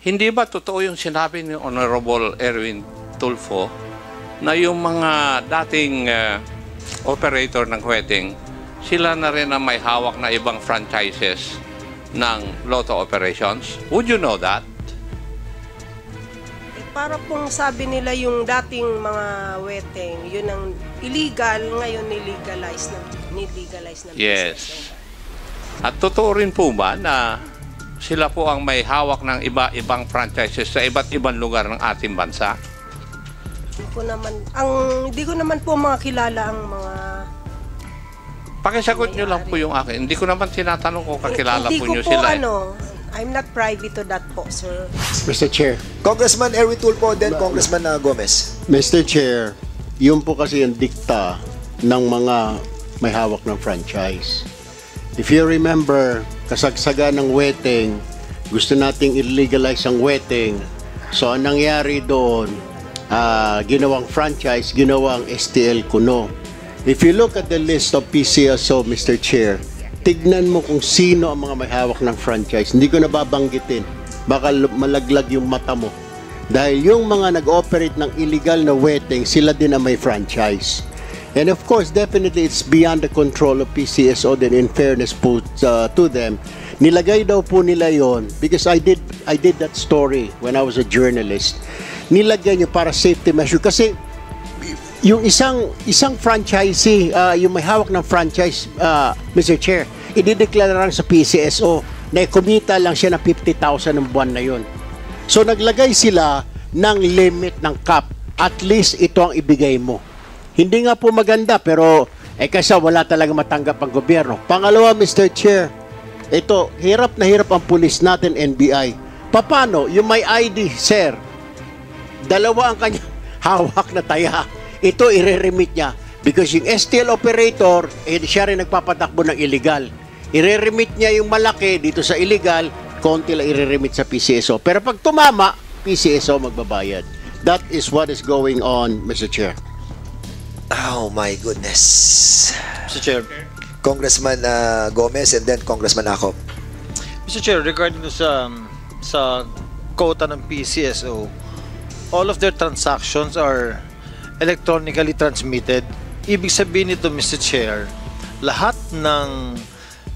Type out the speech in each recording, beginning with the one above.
Hindi ba totoo yung sinabi ni Honorable Erwin Tulfo na yung mga dating operator ng wedding, sila na rin ang may hawak na ibang franchises ng lotto operations? Would you know that? Para pong sabi nila yung dating mga wedding, yun ang illegal, ngayon nilegalize na Yes. At totoo rin po ba na sila po ang may hawak ng iba-ibang franchises sa iba't ibang lugar ng ating bansa? Hindi ko naman po makilala ang mga... Pakisagot nyo lang po yung akin. Hindi ko naman tinatanong kung kakilala po nyo sila. I'm not privy to that po, sir. Mr. Chair. Congressman Erwin Tulfo, then Congressman Gomez. Mr. Chair, yun po kasi yung dikta ng mga may hawak ng franchise. If you remember, kasagsaga ng wedding, gusto nating illegalize ang wedding. So, ang nangyari doon, ginawang franchise, ginawang STL Kuno. If you look at the list of PCSO, Mr. Chair, tignan mo kung sino ang mga may hawak ng franchise. Hindi ko nababanggitin. Baka malaglag yung mata mo. Dahil yung mga nag-operate ng illegal na wedding, sila din ang may franchise. And of course, definitely it's beyond the control of PCSO then in fairness po to them. Nilagay daw po nila yon because I did that story when I was a journalist. Nilagay nyo para safety measure kasi yung isang franchisee, yung may hawak ng franchise, Mr. Chair, idideklara lang sa PCSO na kumita lang siya ng 50,000 ng buwan na yun. So naglagay sila ng limit ng cap. At least ito ang ibigay mo. Hindi nga po maganda pero kasi wala talaga matanggap ang gobyerno. Pangalawa, Mr. Chair, ito, hirap na hirap ang pulis natin, NBI. Paano? Yung may ID, sir, dalawa ang kanya hawak na taya. Ito, i-remit niya. Because yung STL operator, siya rin nagpapatakbo ng illegal. I-remit niya yung malaki dito sa illegal, konti lang i-remit sa PCSO. Pero pag tumama, PCSO magbabayad. That is what is going on, Mr. Chair. Oh my goodness. Mr. Chair. Congressman Gomez and then Congressman Acop. Mr. Chair, regarding sa quota ng PCSO, all of their transactions are electronically transmitted. Ibig sabihin nito, Mr. Chair, lahat ng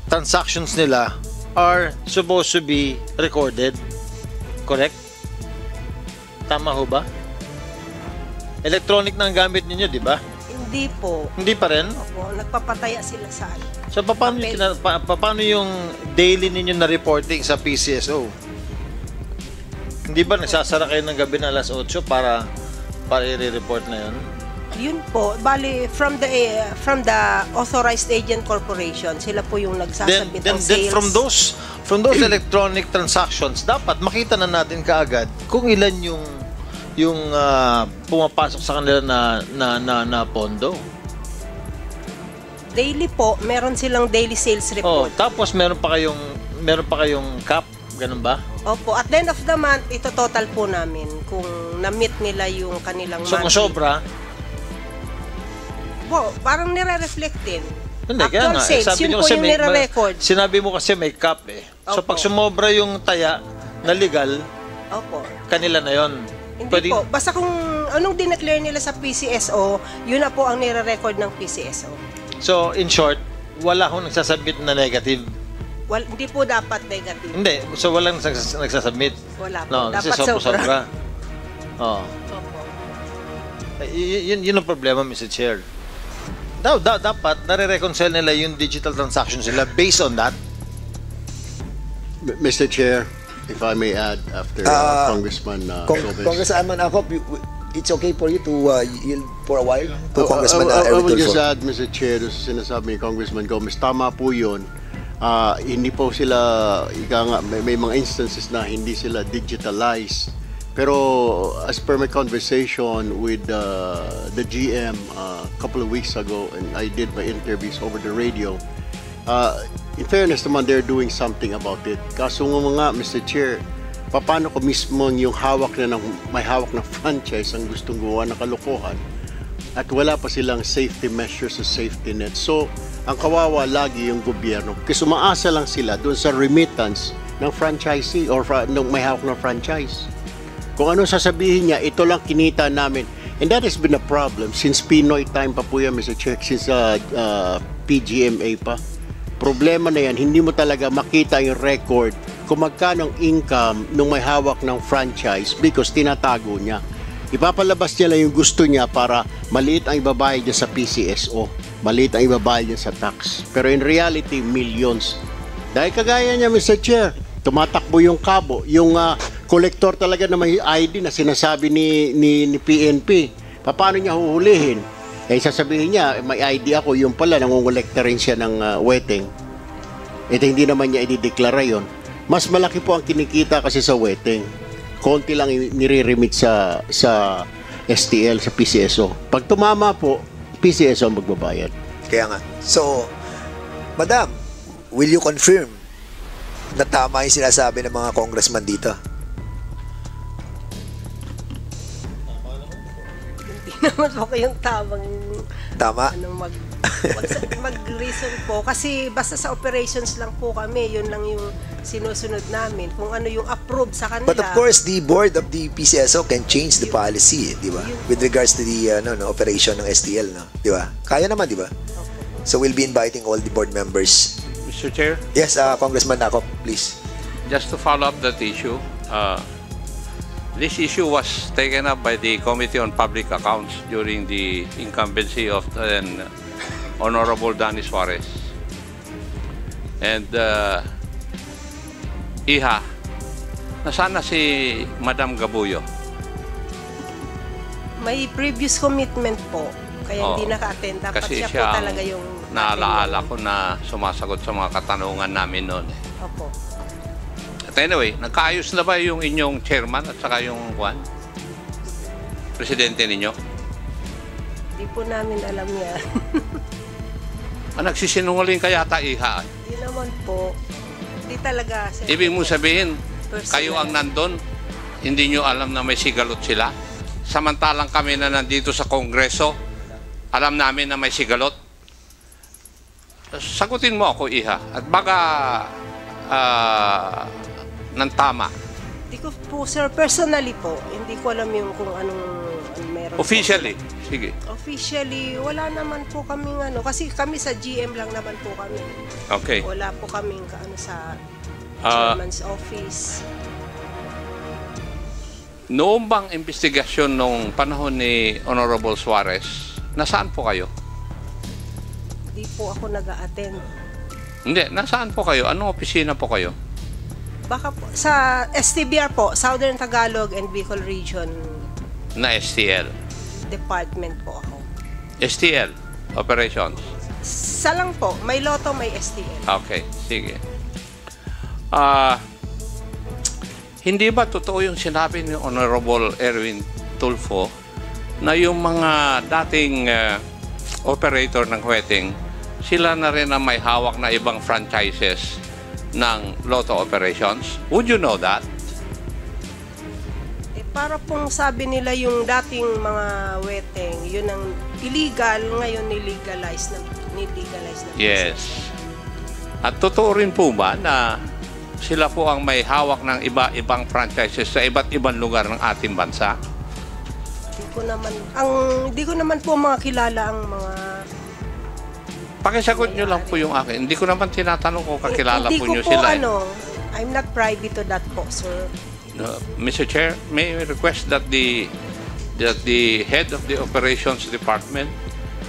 transactions nila are supposed to be recorded. Correct? Tama ho ba? Electronic na ang gamit ninyo, di ba? Hindi po. Hindi pa rin? Opo, nagpapataya sila sa ano. So, paano yung daily ninyo na reporting sa PCSO? Hindi ba nagsasara kayo ng gabi na alas 8 para i-report na yun? Yun po, bali from the authorized agent corporation, sila po yung nagsasabit ng sales. Then from those electronic transactions, dapat makita na natin kaagad kung ilan yung pumapasok sa kanila na pondo. Daily po, meron silang daily sales report. Tapos meron pa kayong cap, ganun ba? Opo, at the end of the month, ito total po namin kung na-meet nila yung kanilang So kung sobra, parang nire-reflect din. Hindi, kaya nga. Sales, Sabi yun nyo po kasi yung nire-record. Sinabi mo kasi may cap eh. So Opo. pag sumobra yung taya na legal, Opo. kanila na yon. Hindi po. Basta kung anong dineclare nila sa PCSO, yun na po ang nire-record ng PCSO. So in short, wala akong nagsasubmit na negative. Hindi po dapat negative. Hindi. So walang nagsasubmit. Wala po. No, Dapat kasi sobra. Opo. Yun ang problema, Mr. Chair. Dapat nare-reconcile nila yung digital transactions nila based on that. Mr. Chair, if I may add after Congressman Gomez. Congressman Acop, it's okay for you to yield for a while to Congressman I Erwin will Tulfo. just add, Mr. Chair, doon sa sinasabi ni Congressman Gomez, tama po yun. Hindi po sila, may mga instances na hindi sila digitalized. Pero as per my conversation with the GM a couple of weeks ago, and I did my interviews over the radio, in fairness naman, they're doing something about it. Kaso nga, Mr. Chair, paano ko mismo yung may hawak na franchise ang gustong gawa ng kalokohan at wala pa silang safety measures sa safety net. So, ang kawawa lagi yung gobyerno kasi umaasa lang sila doon sa remittance ng franchisee or nung may hawak ng franchise. Kung ano sasabihin niya, ito lang kinita namin. And that has been a problem since Pinoy time pa po yan, Mr. Chair, since PGMA pa. Problema na yan, hindi mo talaga makita yung record kung magkano ang income nung may hawak ng franchise because tinatago niya. Ipapalabas niya lang yung gusto niya para maliit ang ibabayad niya sa PCSO, maliit ang ibabayad niya sa tax. Pero in reality, millions. Dahil kagaya niya, Mr. Chair, tumatakbo yung kabo, yung kolektor talaga na may ID na sinasabi ni PNP. Paano niya huhulihin? Eh, sasabihin niya, may ID ako, yung pala, nangungulekta rin siya ng wetting. Ito hindi naman niya idideklara yon. Mas malaki po ang kinikita kasi sa wetting. Konti lang nire-remit sa STL, sa PCSO. Pag tumama po, PCSO ang magbabayad. Kaya nga. So, Madam, will you confirm na tama yung sinasabi ng mga congressman dito? Hindi naman po kayong Tama? mag-reason po. Kasi basta sa operations lang po kami, yun lang yung sinusunod namin. Kung ano yung approve sa kanila. But of course, the board of the PCSO can change the policy, di ba? With regards to the operation ng STL, no? Di ba? Kaya naman, di ba? So we'll be inviting all the board members. Mr. Chair, Yes, Congressman Nakop, please. just to follow up that issue, this issue was taken up by the Committee on Public Accounts during the incumbency of Honorable Danny Suarez. And Iha, nasaan na si Madam Gabuyo? May previous commitment po. Kaya hindi naka-attend. Dapat Kasi siya po siya talaga yung... naalaala ko na sumasagot sa mga katanungan namin noon. Opo. At anyway, nagkaayos na ba yung inyong chairman at saka yung presidente ninyo? Hindi po namin alam yan. Nagsisinungaling ka yata, Iha. Hindi naman po. Hindi talaga. Ibig mo sabihin, Personal. kayo ang nandun, hindi nyo alam na may sigalot sila. Samantalang kami na nandito sa Kongreso, alam namin na may sigalot. Sagutin mo ako, Iha. At baka ng tama. Hindi ko po, sir, personally po, hindi ko alam yung kung anong meron. Officially. Sige. Officially, wala naman po kaming kasi kami sa GM lang naman po kami. Okay. Wala po kaming sa chairman's office. Noong bang investigasyon nung panahon ni Honorable Suarez, nasaan po kayo? Hindi po ako nag-a-attend. Hindi, nasaan po kayo? Anong opisina po kayo? Baka po, sa STBR po, Southern Tagalog and Bicol Region Na STL. Department po ako. STL Operations. Sa lang po, may loto, may STL. Okay, sige. Hindi ba totoo yung sinabi ni Honorable Erwin Tulfo na yung mga dating operator ng wetting, sila na rin ang may hawak na ibang franchises ng lotto operations? Would you know that? Para pong sabi nila yung dating mga weteng, yun ang illegal, ngayon nilegalize na. Yes. At totoo rin po ba na sila po ang may hawak ng iba-ibang franchises sa iba't ibang lugar ng ating bansa? Hindi ko naman po mga kilala ang mga... Pakisagot nyo lang po yung akin. Hindi ko naman tinatanong kung kakilala po nyo sila. I'm not privy to that po, sir. Mr. Chair, may I request that the head of the operations department,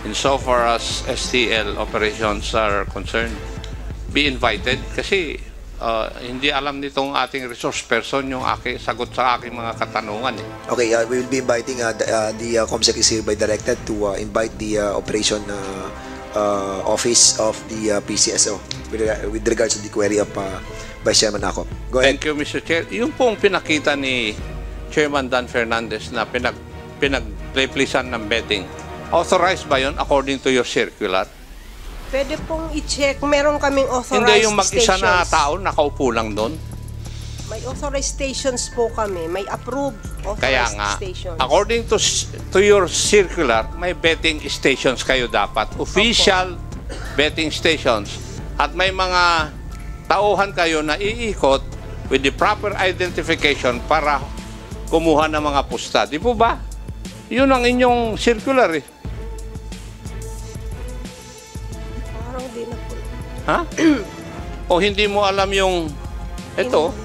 insofar as STL operations are concerned, be invited kasi hindi alam nitong ating resource person yung sagot sa aking mga katanungan. Okay, we will be inviting the COMSEC is hereby directed to invite the operation office of the PCSO with regards to the query of Vice Chairman Nakop. Go ahead. Thank you, Mr. Chair. Yung pong pinakita ni Chairman Dan Fernandez na pinag-replisan ng betting, authorized ba yun according to your circular? Pwede pong i-check. Meron kaming authorized Hindi yung mag-isa stations. na tao nakaupo lang doon. May authorized stations po kami. May approved Kaya authorized nga, stations. according to your circular, may betting stations kayo dapat. Official betting stations. At may mga tauhan kayo na iikot with the proper identification para kumuha ng mga pusta. Di po ba? Yun ang inyong circular eh. Parang di na po. Ha? O hindi mo alam yung ito?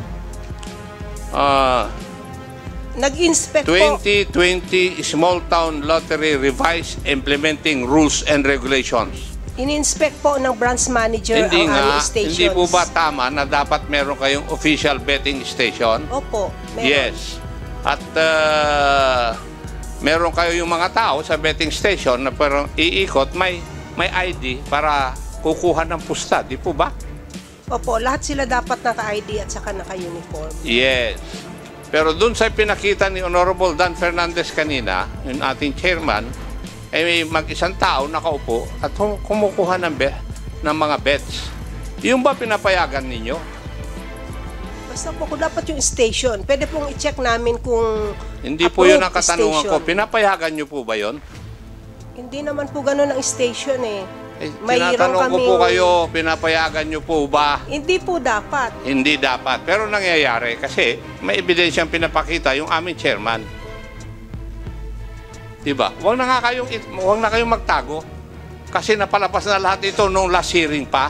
Nag-inspect po. 2020 Small Town Lottery Revised Implementing Rules and Regulations. In-inspect po ng branch manager Hindi ang nga, aming stations. hindi po ba tama na dapat meron kayong official betting station? Opo, meron. Yes. At meron kayo yung mga tao sa betting station na parang iikot, may ID para kukuha ng pusta, di po ba? Opo, lahat sila dapat naka-ID at saka naka-uniform. Yes. Pero dun sa pinakita ni Honorable Dan Fernandez kanina, yung ating chairman, ay may mag-isang tao nakaupo at kumukuha ng mga bets. Yung ba pinapayagan ninyo? Basta po kung dapat yung station, pwede pong i-check namin kung Hindi po yun ang approved katanungan ko. station. Pinapayagan nyo po ba yun? Hindi naman po ganun ang station eh. Eh, Mayroon tinatanong ko po kaming- kayo, pinapayagan nyo po ba? Hindi po dapat. Hindi dapat. Pero nangyayari kasi may ebidensyang pinapakita yung aming chairman. Diba? Huwag na kayong magtago. Kasi napalapas na lahat ito nung last hearing pa.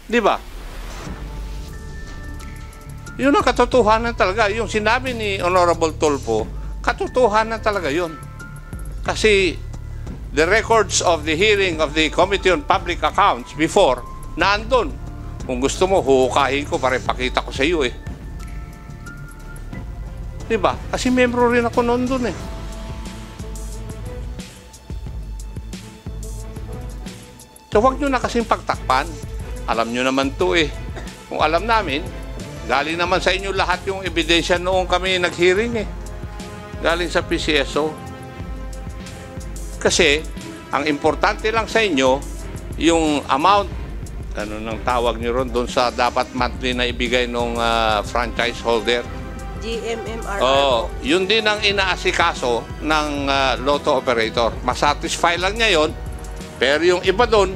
Diba? Yun ang katotohanan talaga. Yung sinabi ni Honorable Tulfo, katotohanan talaga yun. Kasi the records of the hearing of the Committee on Public Accounts before, naandun. Kung gusto mo, huhukahin ko para ipakita ko sa iyo eh. Diba? Kasi membro rin ako noon dun eh. So huwag nyo na kasing pagtakpan. Alam nyo naman to eh. Kung alam namin, galing naman sa inyo lahat yung ebidensya noong kami nag-hearing eh. Galing sa PCSO. Kasi, ang importante lang sa inyo, yung amount, ano nang tawag nyo ron, doon sa dapat monthly na ibigay ng franchise holder. GMMRR Oh, po. yun din ang inaasikaso ng lotto operator. Masatisfy lang niya yun, pero yung iba doon,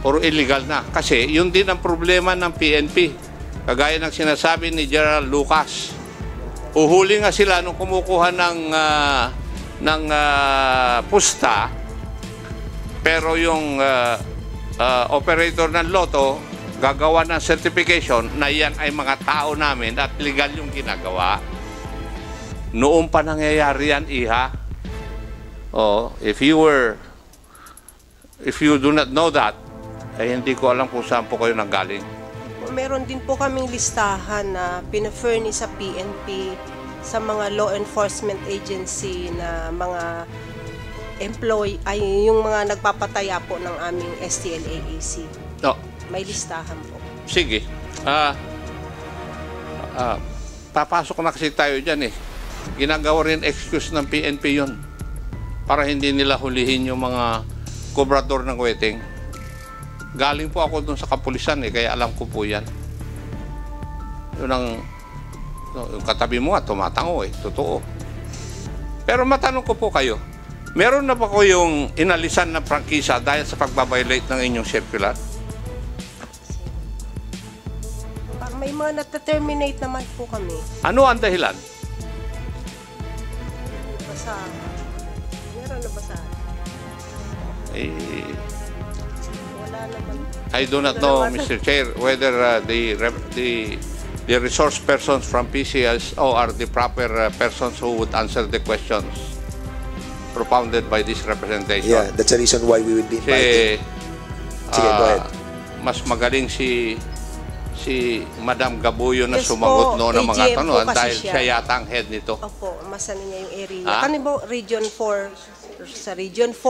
puro illegal na. Kasi yun din ang problema ng PNP. Kagaya ng sinasabi ni General Lucas. Uhuli nga sila nung kumukuha ng pusta, pero yung operator ng lotto gagawa ng certification na yan ay mga tao namin at legal yung ginagawa. Noon pa nangyayari yan, Iha. Oh, if you do not know that, ay hindi ko alam kung saan po kayo nanggaling. Meron din po kaming listahan na pina-furnish sa PNP sa mga law enforcement agency na mga yung mga nagpapataya po ng aming STLAAC. No. May listahan po. Sige. Papasok na kasi tayo dyan eh. Ginagawa rin excuse ng PNP yun para hindi nila hulihin yung mga kobrador ng wedding. Galing po ako dun sa kapulisan eh, kaya alam ko po yan. Yun ang yung katabi mo nga, tumatango eh. Totoo. Pero matanong ko po kayo, meron na ba kayong inalisan na prangkisa dahil sa pagbabiolate ng inyong circular? May mga nata-terminate naman po kami. Ano ang dahilan? Basa. Meron na basa. Wala naman. I do not know, Mr. Chair, whether the resource persons from PCSO are the proper persons who would answer the questions propounded by this representation. Yeah, that's the reason why we would be inviting. Sige, go ahead. Mas magaling si Madam Gabuyo na Yes sumagot po, noon ng mga AGM po tanong kasi dahil siya. siya yata ang head nito. Opo, masana niya yung area. Ah? Kani po, Region 4, sa Region 4,